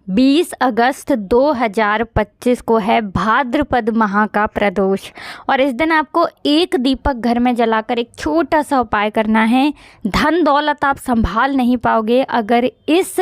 20 अगस्त 2025 को है भाद्रपद माह का प्रदोष और इस दिन आपको एक दीपक घर में जलाकर एक छोटा सा उपाय करना है। धन दौलत आप संभाल नहीं पाओगे अगर इस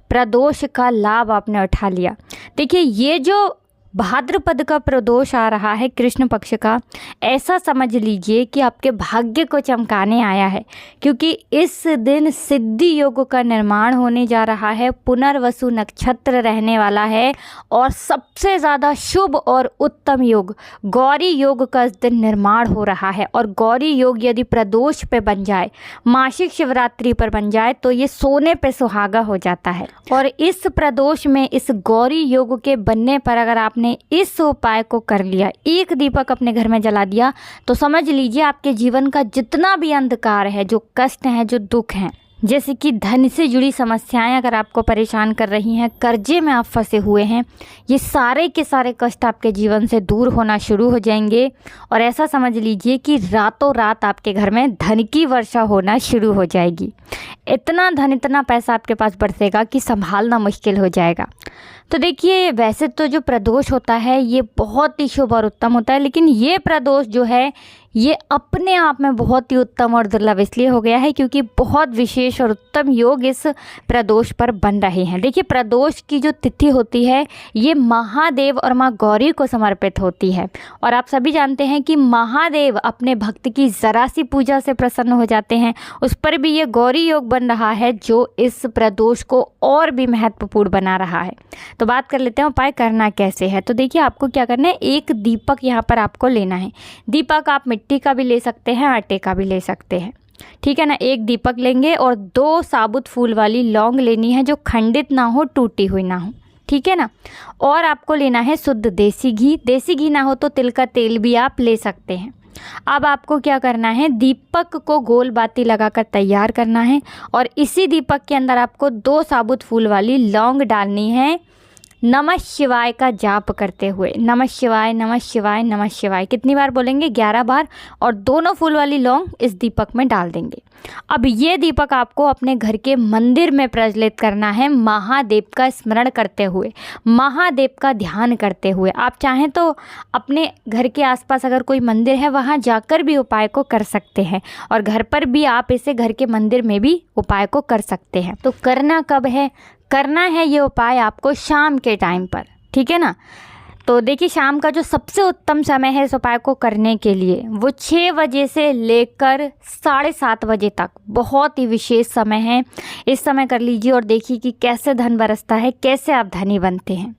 प्रदोष का लाभ आपने उठा लिया। देखिए, ये जो भाद्रपद का प्रदोष आ रहा है कृष्ण पक्ष का, ऐसा समझ लीजिए कि आपके भाग्य को चमकाने आया है, क्योंकि इस दिन सिद्धि योग का निर्माण होने जा रहा है। पुनर्वसु नक्षत्र रहने वाला है और सबसे ज़्यादा शुभ और उत्तम योग गौरी योग का इस दिन निर्माण हो रहा है। और गौरी योग यदि प्रदोष पे बन जाए, मासिक शिवरात्रि पर बन जाए, तो ये सोने पे सुहागा हो जाता है। और इस प्रदोष में इस गौरी योग के बनने पर अगर आपने इस उपाय को कर लिया, एक दीपक अपने घर में जला दिया, तो समझ लीजिए आपके जीवन का जितना भी अंधकार है, जो कष्ट है, जो दुख हैं, जैसे कि धन से जुड़ी समस्याएं अगर आपको परेशान कर रही हैं, कर्जे में आप फंसे हुए हैं, ये सारे के सारे कष्ट आपके जीवन से दूर होना शुरू हो जाएंगे। और ऐसा समझ लीजिए कि रातों रात आपके घर में धन की वर्षा होना शुरू हो जाएगी। इतना धन, इतना पैसा आपके पास बरसेगा कि संभालना मुश्किल हो जाएगा। तो देखिए, वैसे तो जो प्रदोष होता है ये बहुत ही शुभ और उत्तम होता है, लेकिन ये प्रदोष जो है ये अपने आप में बहुत ही उत्तम और दुर्लभ इसलिए हो गया है क्योंकि बहुत विशेष और उत्तम योग इस प्रदोष पर बन रहे हैं। देखिए, प्रदोष की जो तिथि होती है ये महादेव और माँ गौरी को समर्पित होती है। और आप सभी जानते हैं कि महादेव अपने भक्त की ज़रा सी पूजा से प्रसन्न हो जाते हैं। उस पर भी ये गौरी योग बन रहा है जो इस प्रदोष को और भी महत्वपूर्ण बना रहा है। तो बात कर लेते हैं उपाय करना कैसे है। तो देखिए, आपको क्या करना है, एक दीपक यहाँ पर आपको लेना है। दीपक आप मिट्टी का भी ले सकते हैं, आटे का भी ले सकते हैं, ठीक है ना। एक दीपक लेंगे और 2 साबुत फूल वाली लौंग लेनी है जो खंडित ना हो, टूटी हुई ना हो, ठीक है ना। और आपको लेना है शुद्ध देसी घी। देसी घी ना हो तो तिल का तेल भी आप ले सकते हैं। अब आपको क्या करना है, दीपक को गोल बाती लगाकर तैयार करना है और इसी दीपक के अंदर आपको 2 साबुत फूल वाली लौंग डालनी है। नमः शिवाय का जाप करते हुए, नमः शिवाय, नमः शिवाय, नमः शिवाय कितनी बार बोलेंगे, 11 बार। और दोनों फूल वाली लौंग इस दीपक में डाल देंगे। अब ये दीपक आपको अपने घर के मंदिर में प्रज्वलित करना है, महादेव का स्मरण करते हुए, महादेव का ध्यान करते हुए। आप चाहें तो अपने घर के आसपास अगर कोई मंदिर है वहाँ जाकर भी उपाय को कर सकते हैं, और घर पर भी आप इसे घर के मंदिर में भी उपाय को कर सकते हैं। तो करना कब है, करना है ये उपाय आपको शाम के टाइम पर, ठीक है ना। तो देखिए, शाम का जो सबसे उत्तम समय है इस उपाय को करने के लिए वो 6 बजे से लेकर 7:30 बजे तक बहुत ही विशेष समय है। इस समय कर लीजिए और देखिए कि कैसे धन बरसता है, कैसे आप धनी बनते हैं।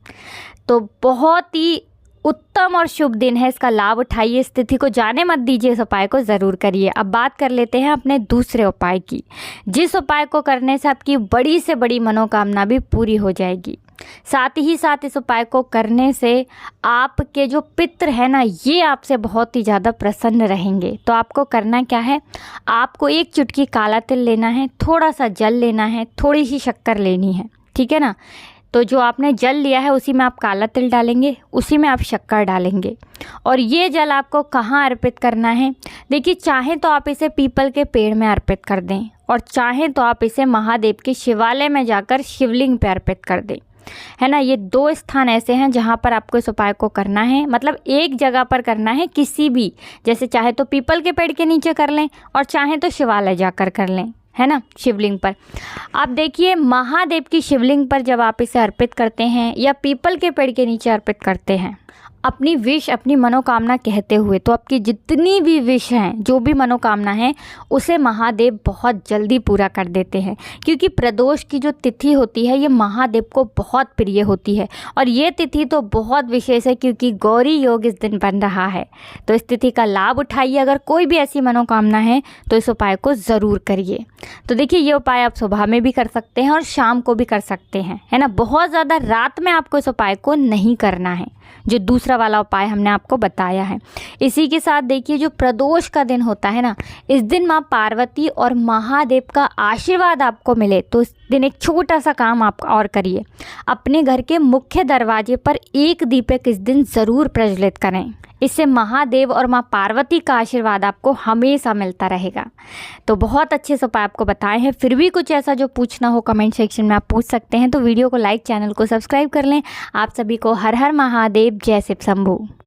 तो बहुत ही उत्तम और शुभ दिन है, इसका लाभ उठाइए, इस तिथि को जाने मत दीजिए, इस उपाय को ज़रूर करिए। अब बात कर लेते हैं अपने दूसरे उपाय की, जिस उपाय को करने से आपकी बड़ी से बड़ी मनोकामना भी पूरी हो जाएगी। साथ ही साथ इस उपाय को करने से आपके जो पितृ है ना, ये आपसे बहुत ही ज़्यादा प्रसन्न रहेंगे। तो आपको करना क्या है, आपको 1 चुटकी काला तिल लेना है, थोड़ा सा जल लेना है, थोड़ी सी शक्कर लेनी है, ठीक है ना। तो जो आपने जल लिया है उसी में आप काला तिल डालेंगे, उसी में आप शक्कर डालेंगे। और ये जल आपको कहाँ अर्पित करना है, देखिए, चाहे तो आप इसे पीपल के पेड़ में अर्पित कर दें और चाहे तो आप इसे महादेव के शिवालय में जाकर शिवलिंग पे अर्पित कर दें, है ना। ये 2 स्थान ऐसे हैं जहाँ पर आपको इस उपाय को करना है, मतलब एक जगह पर करना है किसी भी, जैसे चाहे तो पीपल के पेड़ के नीचे कर लें और चाहे तो शिवालय जाकर कर लें, है ना, शिवलिंग पर। आप देखिए, महादेव की शिवलिंग पर जब आप इसे अर्पित करते हैं या पीपल के पेड़ के नीचे अर्पित करते हैं अपनी विश, अपनी मनोकामना कहते हुए, तो आपकी जितनी भी विश हैं, जो भी मनोकामना है, उसे महादेव बहुत जल्दी पूरा कर देते हैं। क्योंकि प्रदोष की जो तिथि होती है ये महादेव को बहुत प्रिय होती है और ये तिथि तो बहुत विशेष है क्योंकि गौरी योग इस दिन बन रहा है। तो इस तिथि का लाभ उठाइए। अगर कोई भी ऐसी मनोकामना है तो इस उपाय को ज़रूर करिए। तो देखिए, ये उपाय आप सुबह में भी कर सकते हैं और शाम को भी कर सकते हैं, है ना। बहुत ज़्यादा रात में आपको इस उपाय को नहीं करना है, जो दूसरा वाला उपाय हमने आपको बताया है। इसी के साथ देखिए, जो प्रदोष का दिन होता है ना, इस दिन माँ पार्वती और महादेव का आशीर्वाद आपको मिले तो इस दिन एक छोटा सा काम आप और करिए, अपने घर के मुख्य दरवाजे पर एक दीपक इस दिन ज़रूर प्रज्वलित करें। इससे महादेव और माँ पार्वती का आशीर्वाद आपको हमेशा मिलता रहेगा। तो बहुत अच्छे से उपाय आपको बताए हैं, फिर भी कुछ ऐसा जो पूछना हो कमेंट सेक्शन में आप पूछ सकते हैं। तो वीडियो को लाइक, चैनल को सब्सक्राइब कर लें। आप सभी को हर हर महादेव, जय शिव शंभू।